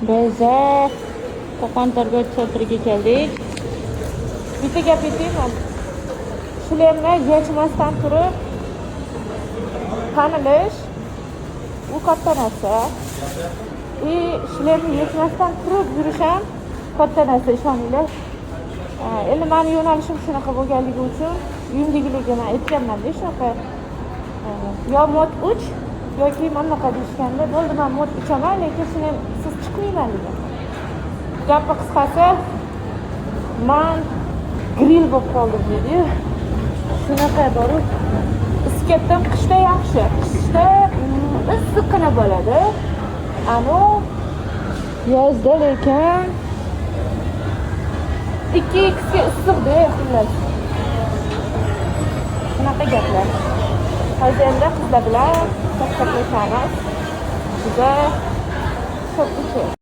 Biz Qo'qon Targ'ibot centriga keldik. Bitta gap aytaymi? Shularni yechmasdan turib tanilish u katta narsa. Shularni yechmasdan turib yurish ham katta narsa, ishoninglar. Endi meni yo'nalishim shunaqa bo'lganligi uchun uyimdagilarga men aytganman-da shunaqa. Yo mod 3 yoki mana bunaqa deyishganda, bo'ldi men mod ichaman, lekin siz chiqmayman degan. Gapi qisqasi, men grill bo'lib qoldim dedi. Shunaqa borib, iskatdan qishda yaxshi. Qishda issiqqina bo'ladi. Ammo yozda lekin 2x ga issiqda xullas. Shunaqa gaplar. Hozirda qizlar bilan to'xtalashamiz. Juda ko'p ish.